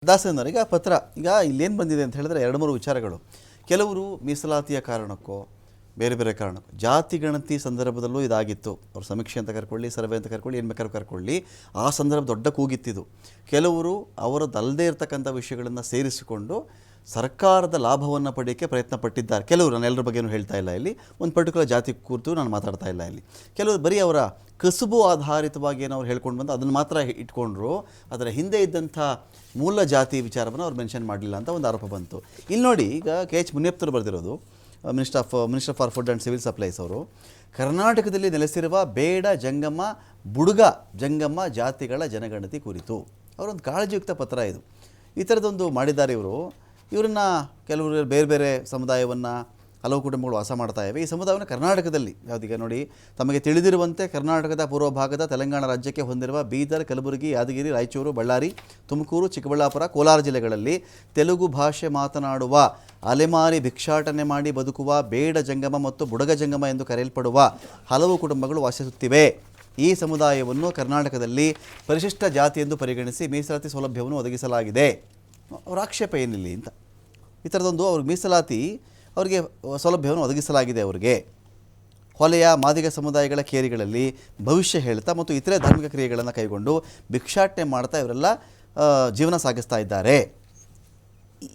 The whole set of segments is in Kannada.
ದಾಸನವರಿಗೆ ಆ ಪತ್ರ ಈಗ ಇಲ್ಲೇನು ಬಂದಿದೆ ಅಂತ ಹೇಳಿದ್ರೆ ಎರಡು ಮೂರು ವಿಚಾರಗಳು. ಕೆಲವರು ಮೀಸಲಾತಿಯ ಕಾರಣಕ್ಕೋ ಬೇರೆ ಬೇರೆ ಕಾರಣಕ್ಕೋ ಜಾತಿ ಗಣತಿ ಸಂದರ್ಭದಲ್ಲೂ ಇದಾಗಿತ್ತು. ಅವ್ರು ಸಮೀಕ್ಷೆ ಅಂತ ಕರ್ಕೊಳ್ಳಿ, ಸರ್ವೆ ಅಂತ ಕರ್ಕೊಳ್ಳಿ, ಏನು ಬೇಕಾದ್ರೂ ಕರ್ಕೊಳ್ಳಿ, ಆ ಸಂದರ್ಭ ದೊಡ್ಡ ಕೂಗಿತ್ತಿದ್ದು. ಕೆಲವರು ಅವರದ್ದಲ್ಲದೇ ಇರತಕ್ಕಂಥ ವಿಷಯಗಳನ್ನು ಸೇರಿಸಿಕೊಂಡು ಸರ್ಕಾರದ ಲಾಭವನ್ನು ಪಡೆಯೋಕ್ಕೆ ಪ್ರಯತ್ನ ಪಟ್ಟಿದ್ದಾರೆ. ಕೆಲವರು, ನಾನು ಎಲ್ಲರ ಬಗ್ಗೆನೂ ಹೇಳ್ತಾ ಇಲ್ಲ, ಇಲ್ಲಿ ಒಂದು ಪರ್ಟಿಕ್ಯುಲರ್ ಜಾತಿ ಕುರಿತು ನಾನು ಮಾತಾಡ್ತಾ ಇಲ್ಲ. ಇಲ್ಲಿ ಕೆಲವರು ಬರೀ ಅವರ ಕಸುಬು ಆಧಾರಿತವಾಗಿ ಏನೋ ಅವ್ರು ಹೇಳ್ಕೊಂಡು ಬಂದು ಅದನ್ನು ಮಾತ್ರ ಇಟ್ಕೊಂಡ್ರು, ಅದರ ಹಿಂದೆ ಇದ್ದಂಥ ಮೂಲ ಜಾತಿ ವಿಚಾರವನ್ನು ಅವ್ರು ಮೆನ್ಷನ್ ಮಾಡಲಿಲ್ಲ ಅಂತ ಒಂದು ಆರೋಪ ಬಂತು. ಇಲ್ಲಿ ನೋಡಿ, ಈಗ KH ಮುನಿಯಪ್ಪರು ಬರೆದಿರೋದು, minister for food and civil supplies ಅವರು, ಕರ್ನಾಟಕದಲ್ಲಿ ನೆಲೆಸಿರುವ ಬೇಡ ಜಂಗಮ ಬುಡುಗ ಜಂಗಮ ಜಾತಿಗಳ ಜನಗಣತಿ ಕುರಿತು ಅವರೊಂದು ಕಾಳಜಿಯುಕ್ತ ಪತ್ರ ಇದು. ಈ ಥರದೊಂದು ಮಾಡಿದ್ದಾರೆ ಇವರು. ಇವರನ್ನು ಕೆಲವರು ಬೇರೆ ಬೇರೆ ಸಮುದಾಯವನ್ನು, ಹಲವು ಕುಟುಂಬಗಳು ವಾಸ ಮಾಡ್ತಾ ಇವೆ. ಈ ಸಮುದಾಯವನ್ನು ಕರ್ನಾಟಕದಲ್ಲಿ ಯಾವುದೀಗ ನೋಡಿ, ತಮಗೆ ತಿಳಿದಿರುವಂತೆ ಕರ್ನಾಟಕದ ಪೂರ್ವ ಭಾಗದ ತೆಲಂಗಾಣ ರಾಜ್ಯಕ್ಕೆ ಹೊಂದಿರುವ ಬೀದರ್, ಕಲಬುರಗಿ, ಯಾದಗಿರಿ, ರಾಯಚೂರು, ಬಳ್ಳಾರಿ, ತುಮಕೂರು, ಚಿಕ್ಕಬಳ್ಳಾಪುರ, ಕೋಲಾರ ಜಿಲ್ಲೆಗಳಲ್ಲಿ ತೆಲುಗು ಭಾಷೆ ಮಾತನಾಡುವ, ಅಲೆಮಾರಿ ಭಿಕ್ಷಾಟನೆ ಮಾಡಿ ಬದುಕುವ ಬೇಡ ಜಂಗಮ ಮತ್ತು ಬುಡಗ ಜಂಗಮ ಎಂದು ಕರೆಯಲ್ಪಡುವ ಹಲವು ಕುಟುಂಬಗಳು ವಾಸಿಸುತ್ತಿವೆ. ಈ ಸಮುದಾಯವನ್ನು ಕರ್ನಾಟಕದಲ್ಲಿ ಪರಿಶಿಷ್ಟ ಜಾತಿ ಎಂದು ಪರಿಗಣಿಸಿ ಮೀಸಲಾತಿ ಸೌಲಭ್ಯವನ್ನು ಒದಗಿಸಲಾಗಿದೆ. ಅವರ ಆಕ್ಷೇಪ ಏನಿಲ್ಲ ಅಂತ. ಈ ಥರದೊಂದು ಅವ್ರಿಗೆ ಮೀಸಲಾತಿ, ಅವರಿಗೆ ಸೌಲಭ್ಯವನ್ನು ಒದಗಿಸಲಾಗಿದೆ. ಅವರಿಗೆ ಹೊಲೆಯ ಮಾದಿಗ ಸಮುದಾಯಗಳ ಕೇರಿಗಳಲ್ಲಿ ಭವಿಷ್ಯ ಹೇಳ್ತಾ ಮತ್ತು ಇತರೆ ಧಾರ್ಮಿಕ ಕ್ರಿಯೆಗಳನ್ನು ಕೈಗೊಂಡು ಭಿಕ್ಷಾಟನೆ ಮಾಡ್ತಾ ಇವರೆಲ್ಲ ಜೀವನ ಸಾಗಿಸ್ತಾ ಇದ್ದಾರೆ.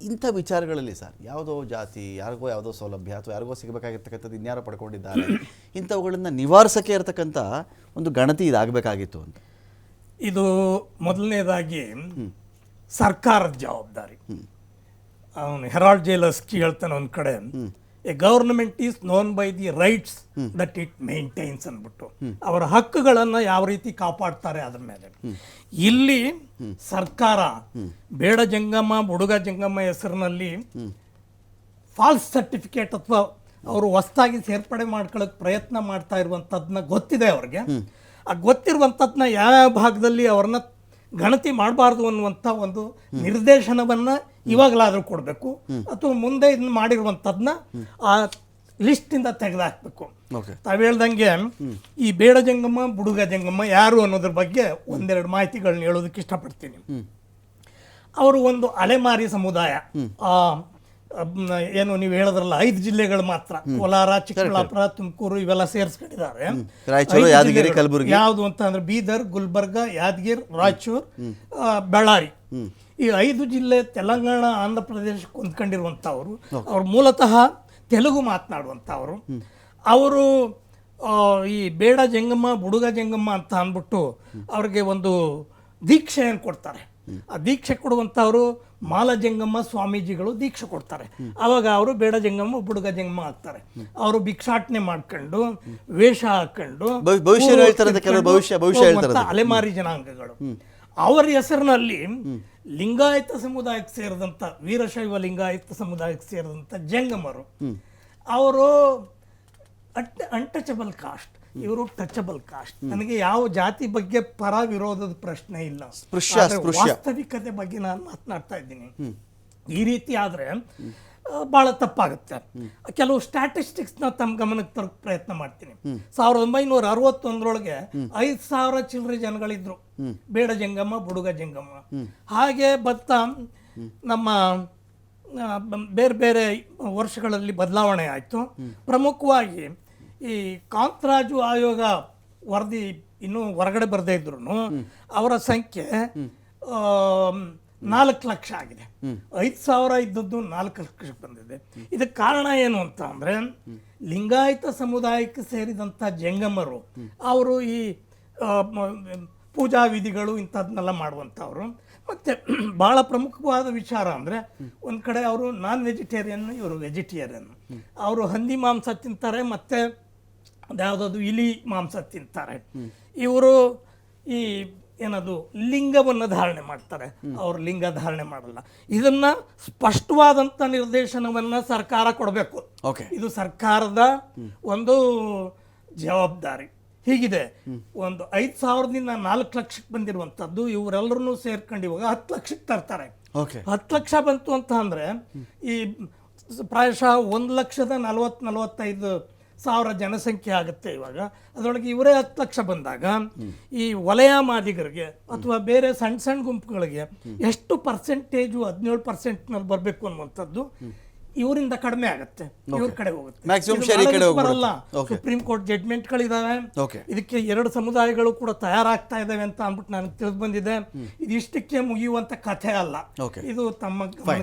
ಇಂಥ ವಿಚಾರಗಳಲ್ಲಿ ಸರ್, ಯಾವುದೋ ಜಾತಿ, ಯಾರಿಗೋ ಯಾವುದೋ ಸೌಲಭ್ಯ ಅಥವಾ ಯಾರಿಗೋ ಸಿಗಬೇಕಾಗಿರ್ತಕ್ಕಂಥದ್ದು ಇನ್ಯಾರೋ ಪಡ್ಕೊಂಡಿದ್ದಾರೆ, ಇಂಥವುಗಳನ್ನು ನಿವಾರಿಸೋಕ್ಕೆ ಇರತಕ್ಕಂಥ ಒಂದು ಗಣತಿ ಇದಾಗಬೇಕಾಗಿತ್ತು ಅಂತ. ಇದು ಮೊದಲನೇದಾಗಿ ಸರ್ಕಾರದ ಜವಾಬ್ದಾರಿ. ಅವನು ಹೆರಾಲ್ಡ್ ಜೇಲರ್ಸ್ಕಿ ಹೇಳ್ತಾನೆ ಒಂದು ಕಡೆ, A government is known by the rights that it maintains ಅಂದ್ಬಿಟ್ಟು, ಅವರ ಹಕ್ಕುಗಳನ್ನು ಯಾವ ರೀತಿ ಕಾಪಾಡ್ತಾರೆ ಅದ್ರ ಮೇಲೆ. ಇಲ್ಲಿ ಸರ್ಕಾರ ಬೇಡ ಜಂಗಮ ಬುಡುಗ ಜಂಗಮ ಹೆಸರಿನಲ್ಲಿ ಫಾಲ್ಸ್ ಸರ್ಟಿಫಿಕೇಟ್ ಅಥವಾ ಅವರು ಹೊಸದಾಗಿ ಸೇರ್ಪಡೆ ಮಾಡ್ಕೊಳ್ಳೋಕೆ ಪ್ರಯತ್ನ ಮಾಡ್ತಾ ಇರುವಂಥದ್ದನ್ನ ಗೊತ್ತಿದೆ ಅವ್ರಿಗೆ. ಆ ಗೊತ್ತಿರುವಂಥದ್ದನ್ನ ಯಾವ ಭಾಗದಲ್ಲಿ ಅವ್ರನ್ನ ಗಣತಿ ಮಾಡಬಾರ್ದು ಅನ್ನುವಂಥ ಒಂದು ನಿರ್ದೇಶನವನ್ನ ಇವಾಗಲಾದರೂ ಕೊಡಬೇಕು, ಅಥವಾ ಮುಂದೆ ಇದನ್ನ ಮಾಡಿರುವಂಥದ್ದನ್ನ ಆ ಲಿಸ್ಟಿಂದ ತೆಗೆದುಹಾಕಬೇಕು. ತಾವು ಹೇಳ್ದಂಗೆ ಈ ಬೇಡ ಜಂಗಮ ಬುಡುಗ ಜಂಗಮ ಯಾರು ಅನ್ನೋದ್ರ ಬಗ್ಗೆ ಒಂದೆರಡು ಮಾಹಿತಿಗಳನ್ನ ಹೇಳೋದಕ್ಕೆ ಇಷ್ಟಪಡ್ತೀನಿ. ಅವರು ಒಂದು ಅಲೆಮಾರಿ ಸಮುದಾಯ. ಏನು ನೀವು ಹೇಳಿದ್ರಲ್ಲ, 5 ಜಿಲ್ಲೆಗಳು ಮಾತ್ರ, ಕೋಲಾರ, ಚಿಕ್ಕಬಳ್ಳಾಪುರ, ತುಮಕೂರು ಇವೆಲ್ಲ ಸೇರಿಸ್ಕೊಂಡಿದ್ದಾರೆ. ಯಾವುದು ಅಂತ ಅಂದ್ರೆ ಬೀದರ್, ಗುಲ್ಬರ್ಗ, ಯಾದಗಿರಿ, ರಾಯಚೂರು, ಬಳ್ಳಾರಿ, ಈ 5 ಜಿಲ್ಲೆ ತೆಲಂಗಾಣ, ಆಂಧ್ರ ಪ್ರದೇಶಕ್ಕೆ ಹೊಂದ್ಕೊಂಡಿರುವಂಥವ್ರು. ಅವ್ರು ಮೂಲತಃ ತೆಲುಗು ಮಾತನಾಡುವಂಥವ್ರು. ಅವರು ಈ ಬೇಡ ಜಂಗಮ ಬುಡುಗ ಜಂಗಮ ಅಂತ ಅಂದ್ಬಿಟ್ಟು ಅವ್ರಿಗೆ ಒಂದು ದೀಕ್ಷೆಯನ್ನು ಕೊಡ್ತಾರೆ. ಆ ದೀಕ್ಷೆ ಕೊಡುವಂಥವ್ರು ಮಾಲಜಂಗಮ ಸ್ವಾಮೀಜಿಗಳು ದೀಕ್ಷೆ ಕೊಡ್ತಾರೆ. ಆವಾಗ ಅವರು ಬೇಡ ಜಂಗಮ ಬುಡುಗ ಜಂಗಮ ಆಗ್ತಾರೆ. ಅವರು ಭಿಕ್ಷಾಟನೆ ಮಾಡ್ಕೊಂಡು ವೇಷ ಹಾಕೊಂಡು ಅಲೆಮಾರಿ ಜನಾಂಗಗಳು. ಅವರ ಹೆಸರಿನಲ್ಲಿ ಲಿಂಗಾಯತ ಸಮುದಾಯಕ್ಕೆ ಸೇರಿದಂಥ, ವೀರಶೈವ ಲಿಂಗಾಯತ ಸಮುದಾಯಕ್ಕೆ ಸೇರಿದಂಥ ಜಂಗಮರು, ಅವರು ಅನ್ಟಚಬಲ್ ಕಾಸ್ಟ್, ಇವರು ಟಚಬಲ್ ಕಾಸ್ಟ್. ನನಗೆ ಯಾವ ಜಾತಿ ಬಗ್ಗೆ ಪರ ವಿರೋಧದ ಪ್ರಶ್ನೆ ಇಲ್ಲ, ವಾಸ್ತವಿಕತೆ ಬಗ್ಗೆ ನಾನು ಮಾತನಾಡ್ತಾ ಇದ್ದೀನಿ. ಈ ರೀತಿ ಆದ್ರೆ ಬಹಳ ತಪ್ಪಾಗುತ್ತೆ. ಕೆಲವು ಸ್ಟ್ಯಾಟಿಸ್ಟಿಕ್ಸ್ನ ತಮ್ಮ ಗಮನಕ್ಕೆ ತರಕ್ಕೆ ಪ್ರಯತ್ನ ಮಾಡ್ತೀನಿ. 1961 5,000 ಚಿಲ್ಲರೆ ಜನಗಳಿದ್ರು ಬೇಡ ಜಂಗಮ ಬುಡುಗ ಜಂಗಮ. ಹಾಗೆ ಬರ್ತಾ ನಮ್ಮ ಬೇರೆ ಬೇರೆ ವರ್ಷಗಳಲ್ಲಿ ಬದಲಾವಣೆ ಆಯಿತು. ಪ್ರಮುಖವಾಗಿ ಈ ಕಾಂತರಾಜು ಆಯೋಗ ವರದಿ ಇನ್ನೂ ಹೊರಗಡೆ ಬರದೇ ಇದ್ರು ಅವರ ಸಂಖ್ಯೆ 4 ಲಕ್ಷ ಆಗಿದೆ. 5,000 ಇದ್ದದ್ದು 4 ಲಕ್ಷಕ್ಕೆ ಬಂದಿದೆ. ಇದಕ್ಕೆ ಕಾರಣ ಏನು ಅಂತ ಅಂದ್ರೆ, ಲಿಂಗಾಯತ ಸಮುದಾಯಕ್ಕೆ ಸೇರಿದಂಥ ಜಂಗಮರು ಅವರು ಈ ಪೂಜಾ ವಿಧಿಗಳು ಇಂಥದ್ನೆಲ್ಲ ಮಾಡುವಂಥವ್ರು. ಮತ್ತೆ ಬಹಳ ಪ್ರಮುಖವಾದ ವಿಚಾರ ಅಂದರೆ, ಒಂದು ಕಡೆ ಅವರು ನಾನ್ ವೆಜಿಟೇರಿಯನ್, ಇವರು ವೆಜಿಟೇರಿಯನ್. ಅವರು ಹಂದಿ ಮಾಂಸ ತಿಂತಾರೆ, ಮತ್ತೆ ಅದ್ಯಾವುದಾದ್ರು ಇಲಿ ಮಾಂಸ ತಿಂತಾರೆ. ಇವರು ಈ ಏನದು ಲಿಂಗವನ್ನು ಧಾರಣೆ ಮಾಡ್ತಾರೆ, ಅವರು ಲಿಂಗ ಧಾರಣೆ ಮಾಡಲ್ಲ. ಇದನ್ನ ಸ್ಪಷ್ಟವಾದಂಥ ನಿರ್ದೇಶನವನ್ನು ಸರ್ಕಾರ ಕೊಡಬೇಕು. ಇದು ಸರ್ಕಾರದ ಒಂದು ಜವಾಬ್ದಾರಿ. ಹೀಗಿದೆ, ಒಂದು 5,000ದಿಂದ 4 ಲಕ್ಷಕ್ಕೆ ಬಂದಿರುವಂಥದ್ದು ಇವರೆಲ್ಲರೂ ಸೇರ್ಕೊಂಡು ಇವಾಗ 10 ಲಕ್ಷಕ್ಕೆ ತರ್ತಾರೆ. 10 ಲಕ್ಷ ಬಂತು ಅಂತ ಅಂದರೆ ಈ ಪ್ರಾಯಶಃ 1,45,000 1000 ಜನಸಂಖ್ಯೆ ಆಗುತ್ತೆ ಇವಾಗ. ಅದರೊಳಗೆ ಇವರೇ 10 ಲಕ್ಷ ಬಂದಾಗ ಈ ವಲಯ ಮಾದಿಗರಿಗೆ ಅಥವಾ ಬೇರೆ ಸಣ್ಣ ಸಣ್ಣ ಗುಂಪುಗಳಿಗೆ ಎಷ್ಟು ಪರ್ಸೆಂಟೇಜು 17% ಬರಬೇಕು ಅನ್ನುವಂಥದ್ದು ಇವರಿಂದ ಕಡಿಮೆ ಆಗುತ್ತೆ, ಇವ್ರ ಕಡೆ ಹೋಗುತ್ತೆ. Maximum ಇದು share ಈ ಕಡೆ ಬರಲ್ಲ. ಹೋಗ್ಬಿಡುತ್ತೆ. ಸುಪ್ರೀಂ ಕೋರ್ಟ್ ಜಡ್ಜ್ಮೆಂಟ್ಗಳಿದಾವೆ, Okay. ಇದಕ್ಕೆ 2 ಸಮುದಾಯಗಳು ಕೂಡ ತಯಾರಾಗ್ತಾ ಇದಾವೆ ಅಂತ ಅಂದ್ಬಿಟ್ಟು ನನಗೆ ತಿಳಿದು ಬಂದಿದೆ. ಇದಿಷ್ಟಕ್ಕೆ ಮುಗಿಯುವಂತ ಕಥೆ ಅಲ್ಲ, Okay. ಇದು ತಮ್ಮ ಗಮನಕ್ಕೆ